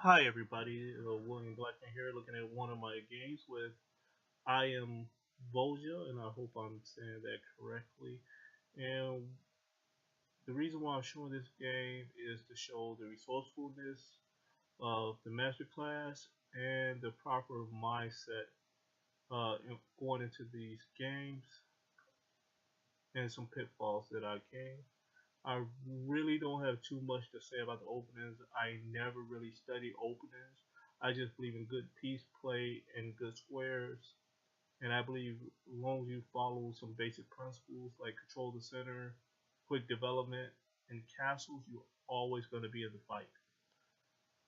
Hi everybody, William Blackman here, looking at one of my games with I am Volja, and I hope I'm saying that correctly. And the reason why I'm showing this game is to show the resourcefulness of the master class and the proper mindset going into these games and some pitfalls that I came. I really don't have too much to say about the openings. I never really study openings. I just believe in good piece play and good squares. And I believe as long as you follow some basic principles like control the center, quick development, and castles, you're always going to be in the fight.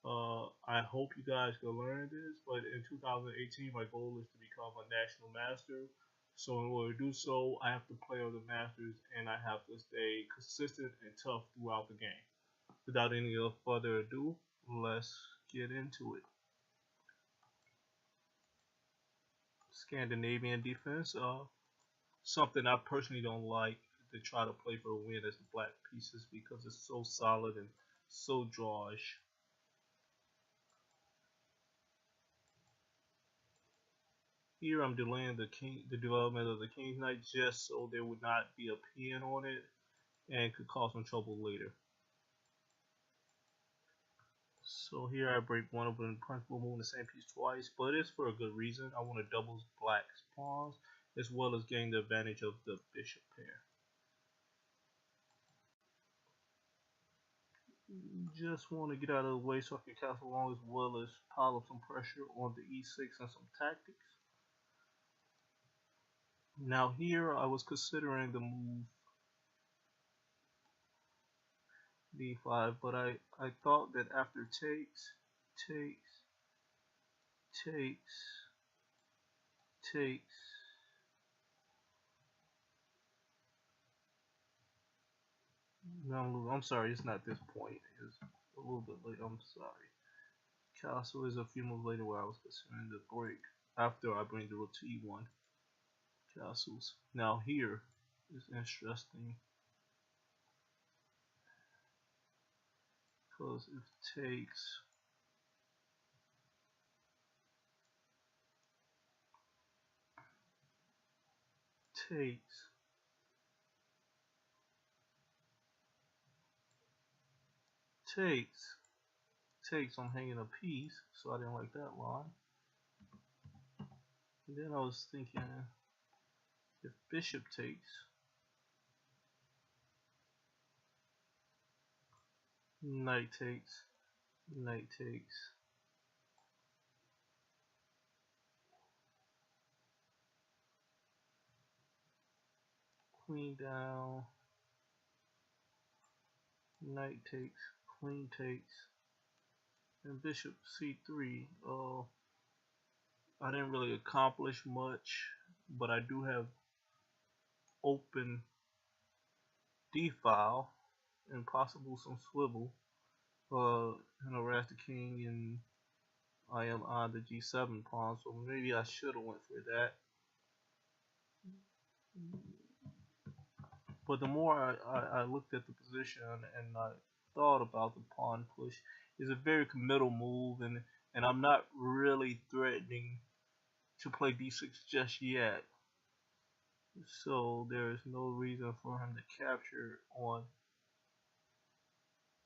I hope you guys can learn this, but in 2018, my goal is to become a national master. So in order to do so, I have to play other masters, and I have to stay consistent and tough throughout the game. Without any further ado, let's get into it. Scandinavian defense, something I personally don't like to try to play for a win as the black pieces because it's so solid and so drawish. Here I'm delaying the development of the King's Knight just so there would not be a pin on it and could cause some trouble later. So here I break one of the principal moving the same piece twice, but it's for a good reason. I want to double black's pawns as well as gain the advantage of the bishop pair. Just want to get out of the way so I can castle along as well as pile up some pressure on the e6 and some tactics. Now here I was considering the move d5, but I thought that after takes, takes, takes, no, I'm sorry, it's not this point. It's a little bit late. I'm sorry. Castle is a few moves later where I was considering the break after I bring the rook to e1. Castles. Now here is interesting because if takes, takes, takes, I'm hanging a piece, so I didn't like that line. And then I was thinking if bishop takes, knight takes, knight takes, queen down, knight takes, queen takes, and bishop c3. I didn't really accomplish much, but I do have open d-file and possible some swivel. Harass the king, and I am on the g7 pawn, so maybe I should have went for that. But the more I looked at the position and I thought about the pawn push, it's a very committal move, and I'm not really threatening to play d6 just yet. So there is no reason for him to capture on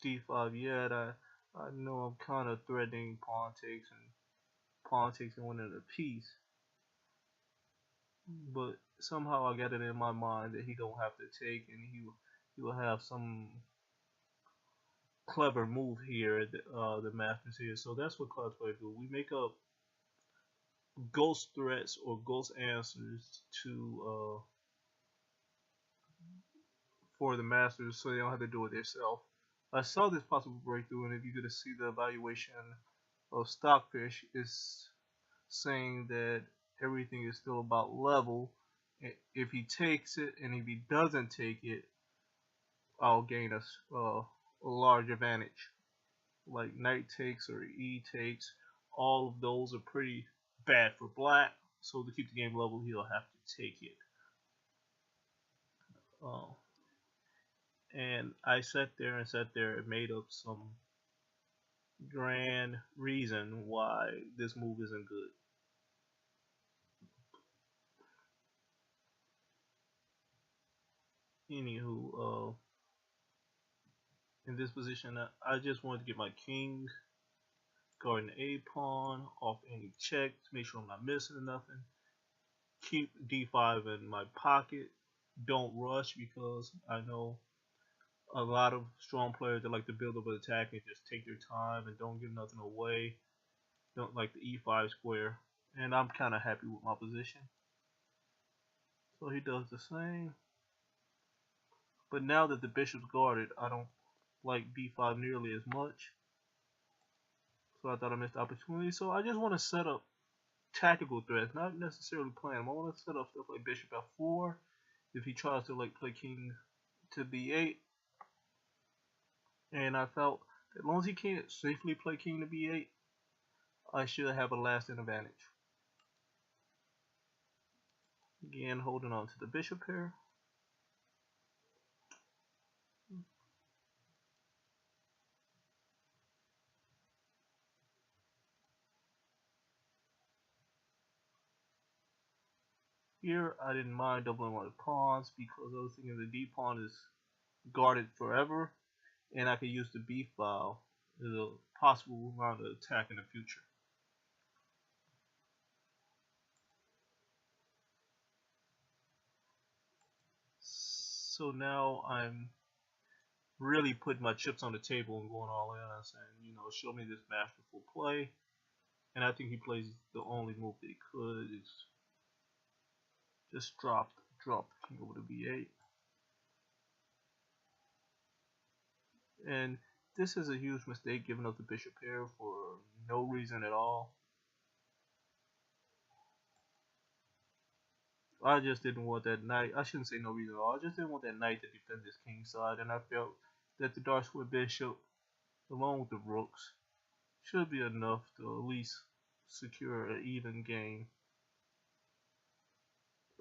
d5 yet. I know I'm kind of threatening pawn takes and winning the piece, but somehow I got it in my mind that he don't have to take, and he will have some clever move here. The masters here, so that's what cloud players do. We make up ghost threats or ghost answers to for the masters, so they don't have to do it themselves. I saw this possible breakthrough, and if you could see the evaluation of Stockfish is saying that everything is still about level. If he takes it and if he doesn't take it, I'll gain a large advantage. Like knight takes or e takes, all of those are pretty bad for black. So to keep the game level, he'll have to take it. Uh, and I sat there and made up some grand reason why this move isn't good. Anywho, in this position, I just wanted to get my king guarding the A pawn off any checks, make sure I'm not missing nothing. Keep D5 in my pocket. Don't rush because I know a lot of strong players that like to build up an attack and just take their time and don't give nothing away. Don't like the E5 square. And I'm kind of happy with my position. So he does the same. But now that the bishop's guarded, I don't like B5 nearly as much. So I thought I missed the opportunity. So I just want to set up tactical threats, not necessarily plan them. I want to set up stuff like bishop f4. If he tries to like play king to b8, and I felt as long as he can't safely play king to b8, I should have a lasting advantage. Again, holding on to the bishop here. Here, I didn't mind doubling my pawns because I was thinking the d pawn is guarded forever, and I could use the b file as a possible round of attack in the future. So now I'm really putting my chips on the table and going all in and saying, show me this masterful play. And I think he plays the only move that he could is just drop the king over to b8. And this is a huge mistake, giving up the bishop here for no reason at all. I just didn't want that knight. I shouldn't say no reason at all. I just didn't want that knight to defend this king side, and I felt that the dark square bishop, along with the rooks, should be enough to at least secure an even game.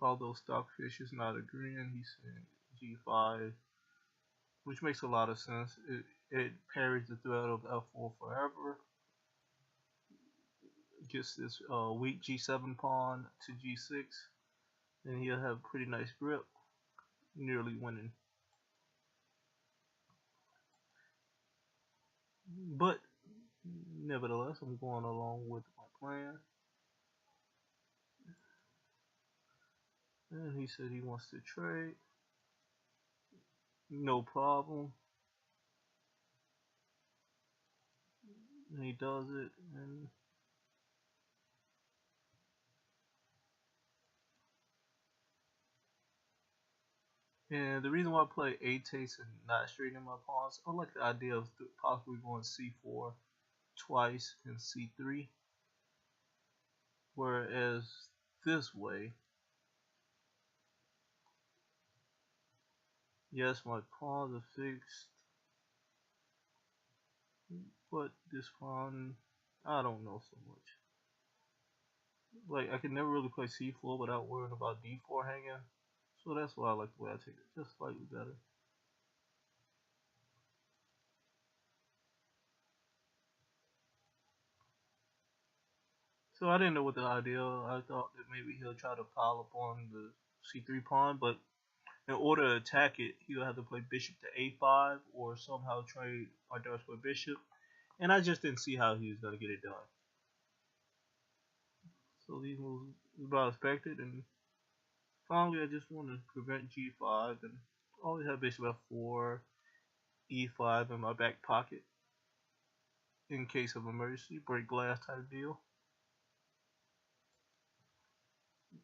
Although Stockfish is not agreeing, he's saying g5, which makes a lot of sense. It parries the threat of f4 forever. Gets this weak g7 pawn to g6, and he'll have a pretty nice grip, nearly winning. But nevertheless, I'm going along with my plan. And he said he wants to trade. No problem. And he does it. And the reason why I play A takes and not straightening my pawns, I like the idea of possibly going c4 twice and c3. Whereas this way, yes, my pawns are fixed, but this pawn, I don't know so much. Like, I can never really play c4 without worrying about d4 hanging. So that's why I like the way I take it, just slightly better. So I didn't know what the idea. I thought that maybe he'll try to pile up on the c3 pawn, but in order to attack it, he'll have to play bishop to a5 or somehow trade my dark square bishop. And I just didn't see how he was going to get it done. So these moves were about expected, and finally I just want to prevent g5 and always have bishop f4, e5 in my back pocket in case of emergency, break glass type deal.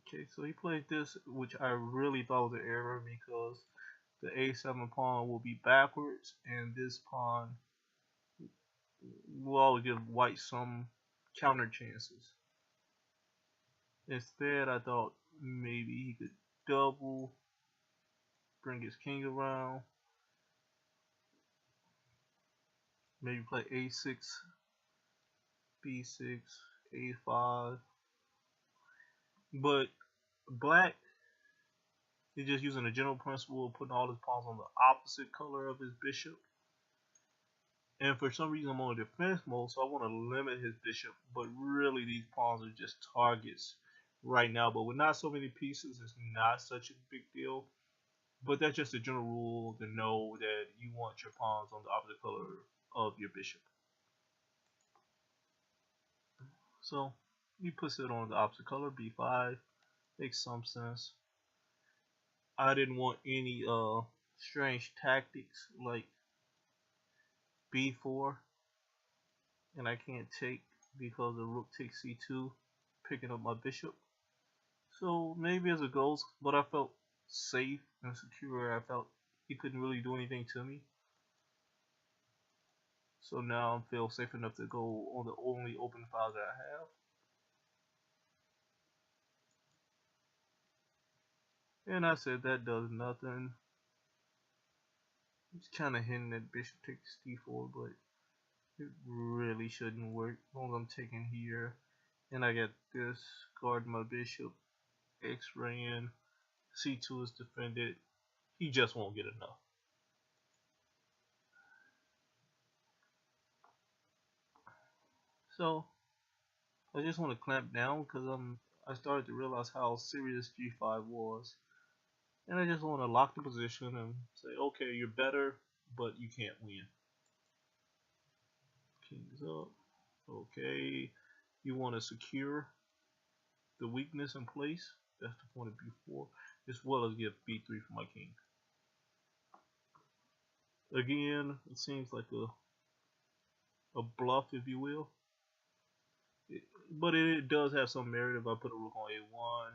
Okay, so he played this, which I really thought was an error because the a7 pawn will be backwards, and this pawn will always give white some counter chances. Instead, I thought maybe he could double, bring his king around, maybe play a6, b6, a5. But black is just using the general principle of putting all his pawns on the opposite color of his bishop. And for some reason I'm on defense mode, so I want to limit his bishop. But really, these pawns are just targets right now. But with not so many pieces, it's not such a big deal. But that's just a general rule to know that you want your pawns on the opposite color of your bishop. So he puts it on the opposite color, b5. Makes some sense. I didn't want any strange tactics like b4, and I can't take because the rook takes c2, picking up my bishop. So maybe as a ghost, but I felt safe and secure. I felt he couldn't really do anything to me. So now I feel safe enough to go on the only open file that I have. And I said that does nothing. It's kind of hinting that bishop takes d4, but it really shouldn't work. As long as I'm taking here, and I get this, guard my bishop, x ran, c2 is defended. He just won't get enough. So I just want to clamp down because I started to realize how serious g5 was. And I just want to lock the position and say, okay, you're better, but you can't win. King's up. Okay, you want to secure the weakness in place. That's the point of b4, as well as get b3 for my king. Again, it seems like a bluff, if you will. But it does have some merit. If I put a rook on a1,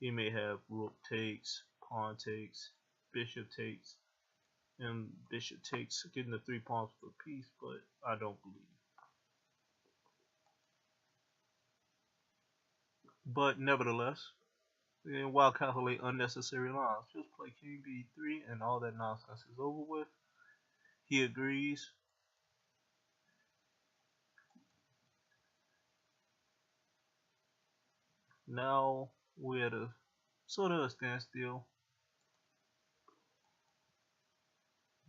he may have rook takes, pawn takes, bishop takes, and bishop takes, getting the 3 pawns for a piece, but I don't believe. But nevertheless, while calculate unnecessary lines, just play king b3 and all that nonsense is over with. He agrees. Now we're at a sort of a standstill.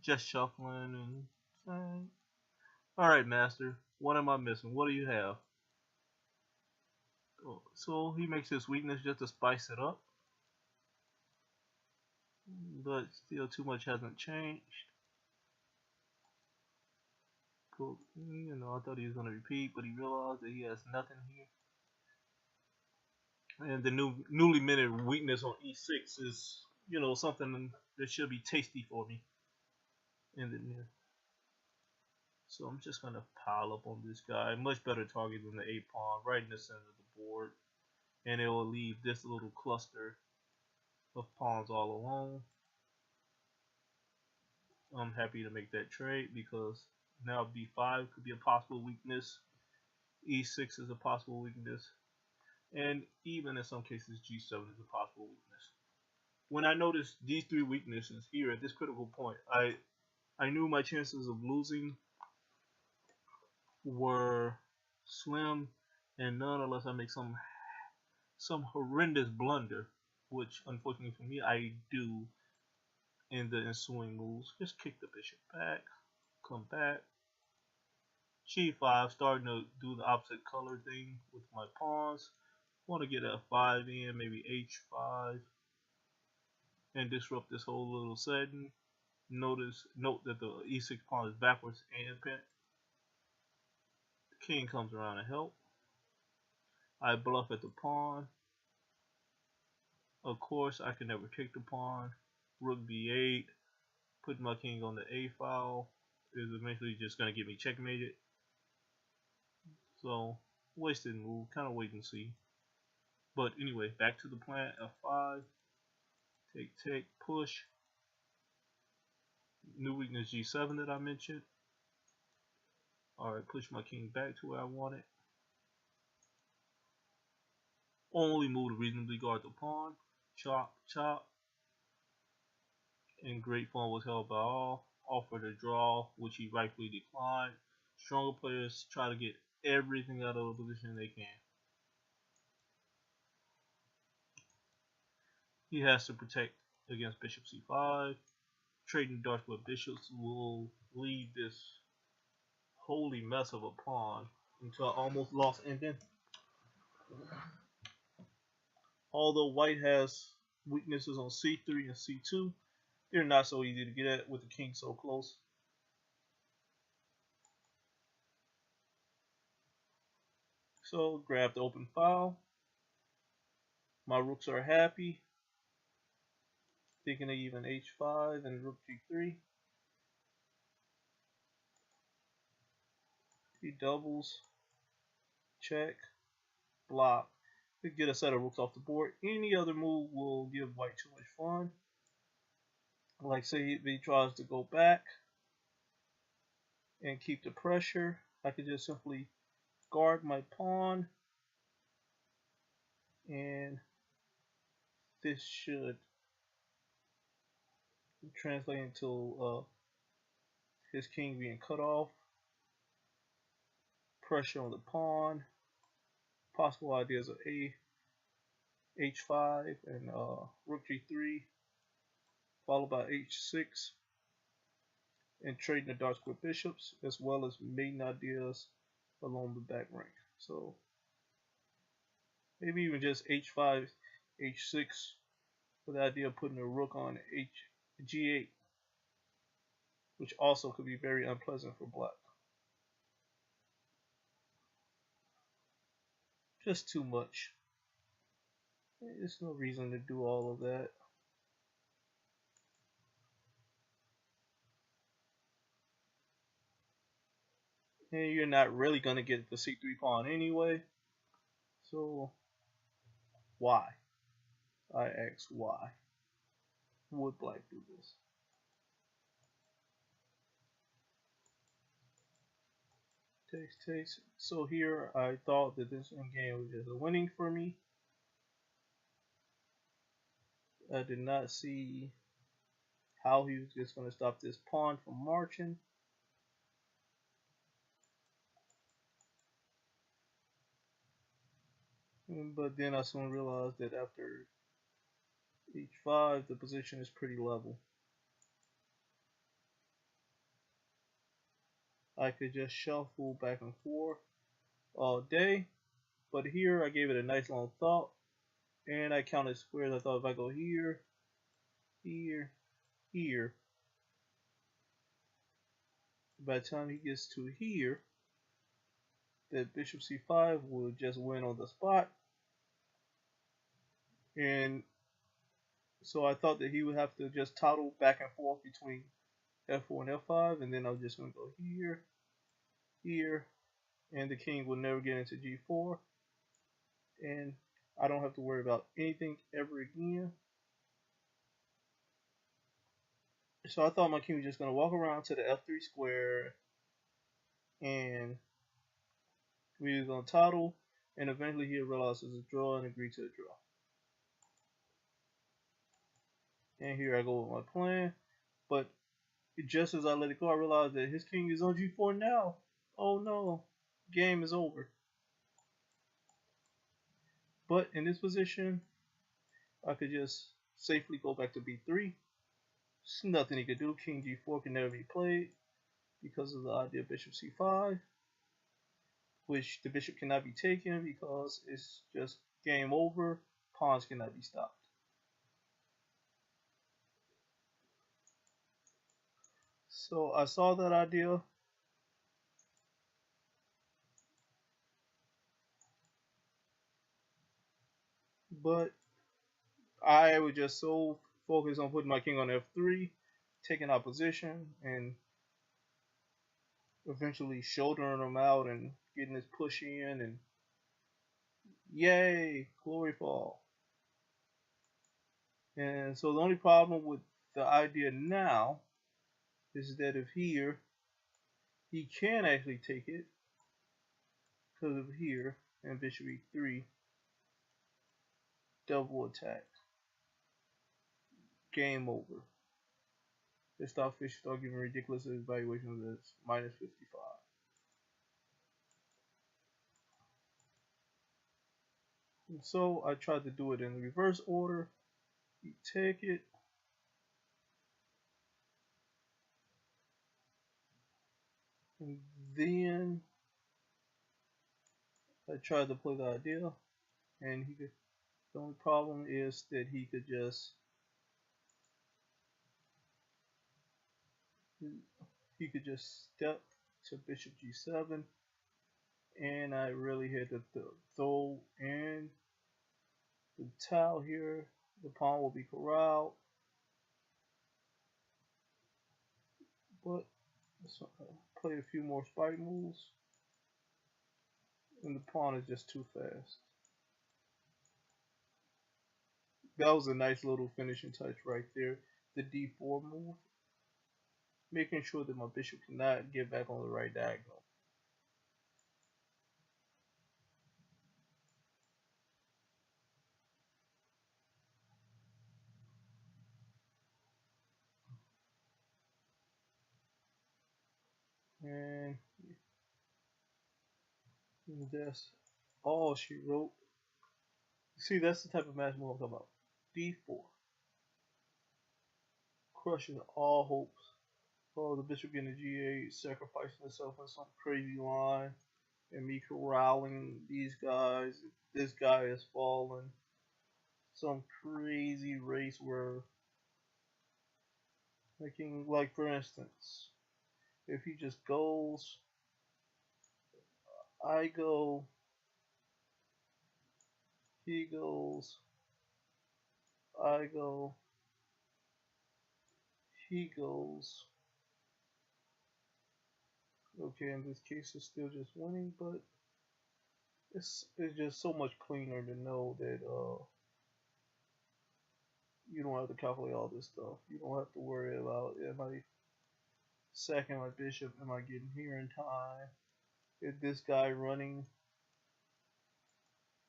Just shuffling and saying, alright, master, what am I missing? What do you have? So he makes his weakness just to spice it up. But still too much hasn't changed. You know, I thought he was going to repeat, but he realized that he has nothing here. And the newly minted weakness on e6 is, you know, something that should be tasty for me. So I'm just going to pile up on this guy. Much better target than the a pawn, right in the center of the board. And it will leave this little cluster of pawns all alone. I'm happy to make that trade because now b5 could be a possible weakness. e6 is a possible weakness. And even in some cases g7 is a possible weakness. When I noticed these 3 weaknesses here at this critical point, I knew my chances of losing were slim and none unless I make some horrendous blunder, which unfortunately for me I do in the ensuing moves. Just kick the bishop back, come back, g5, starting to do the opposite color thing with my pawns. Want to get a 5 in, maybe h5, and disrupt this whole little setting. Note that the e6 pawn is backwards and bent. The king comes around to help. I bluff at the pawn. Of course, I can never take the pawn. Rook b8, putting my king on the a file is eventually just going to get me checkmated. So, wasted move, kind of wait and see. But anyway, back to the plan. f5, take, push. New weakness g7 that I mentioned. Alright, push my king back to where I want it. Only move to reasonably guard the pawn. Chop, chop. And great fun was held by all. Offered a draw, which he rightfully declined. Stronger players try to get everything out of the position they can. He has to protect against bishop c5. Trading darts with bishops will leave this holy mess of a pawn until I almost lost. And then, although white has weaknesses on c3 and c2, they're not so easy to get at with the king so close. So grab the open file. My rooks are happy. Thinking of even h5 and rook g3. He doubles. Check. Block. To get a set of rooks off the board. Any other move will give white too much fun. Like say if he tries to go back and keep the pressure, I could just simply guard my pawn, and this should translate into his king being cut off. Pressure on the pawn. Possible ideas of h5 and rook g3, followed by h6, and trading the dark square bishops, as well as mating ideas along the back rank. So maybe even just h5, h6, with the idea of putting a rook on g8, which also could be very unpleasant for black. Just too much. There's no reason to do all of that. And you're not really going to get the c3 pawn anyway. So why? I ask why would black do this? Takes. So here I thought that this game was just a winning for me. I did not see how he was just going to stop this pawn from marching. But then I soon realized that after h5, the position is pretty level. I could just shuffle back and forth all day, but here I gave it a nice long thought, and I counted squares. I thought if I go here, here, here, by the time he gets to here, that bishop c5 will just win on the spot. And so I thought that he would have to just toddle back and forth between f4 and f5, and then I was just going to go here, here, and the king will never get into g4, and I don't have to worry about anything ever again. So I thought my king was just going to walk around to the f3 square, and we was going to toddle, and eventually he'll realize it's a draw and agree to a draw. And here I go with my plan, but just as I let it go, I realized that his king is on g4 now. Oh no, game is over. But in this position, I could just safely go back to b3. There's nothing he could do. King g4 can never be played because of the idea of bishop c5, which the bishop cannot be taken because it's just game over. Pawns cannot be stopped. So I saw that idea. But I was just so focused on putting my king on f3, taking opposition, and eventually shouldering him out and getting his push in, and yay, glory fall. And so the only problem with the idea now is that if here, he can actually take it because of here, and bishop e3, double attack, game over. The stockfish start giving ridiculous evaluations as minus 55. And so I tried to do it in the reverse order. You take it, And then I tried to play the idea, and he could. The only problem is that he could just step to bishop g7, and I really had to throw in the tile here. The pawn will be corralled, but let's play a few more spike moves, and the pawn is just too fast. That was a nice little finishing touch right there. The d4 move, making sure that my bishop cannot get back on the right diagonal. And that's all she wrote. See, that's the type of match move I'm talking about. d4, crushing all hopes. Oh, the bishop getting a g8, sacrificing itself on some crazy line, and me corralling these guys. This guy has fallen. Some crazy race where, like for instance, if he just goes, I go, he goes, I go, he goes. Okay, in this case, it's still just winning, but it's just so much cleaner to know that you don't have to calculate all this stuff. You don't have to worry about, am I sacking my bishop? Am I getting here in time? Is this guy running?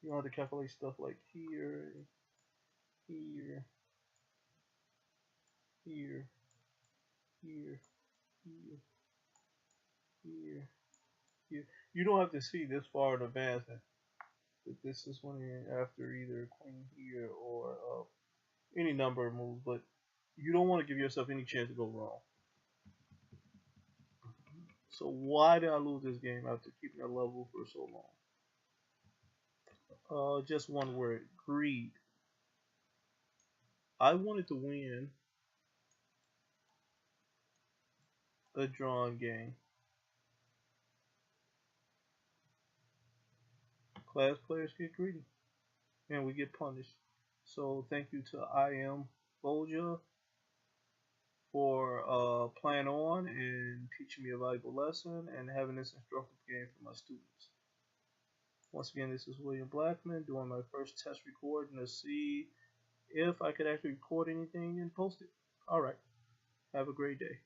You don't have to calculate stuff like here, here, here, here, here, here, here. You don't have to see this far in advance that this is winning after either queen here or any number of moves, but you don't want to give yourself any chance to go wrong. So why did I lose this game after keeping it level for so long? Just one word: greed. I wanted to win a drawn game. Class players get greedy, and we get punished. So thank you to I am Bolja for playing on and teaching me a valuable lesson and having this instructive game for my students. Once again, this is William Blackman doing my first test recording to see if I could actually record anything and post it. Alright, have a great day.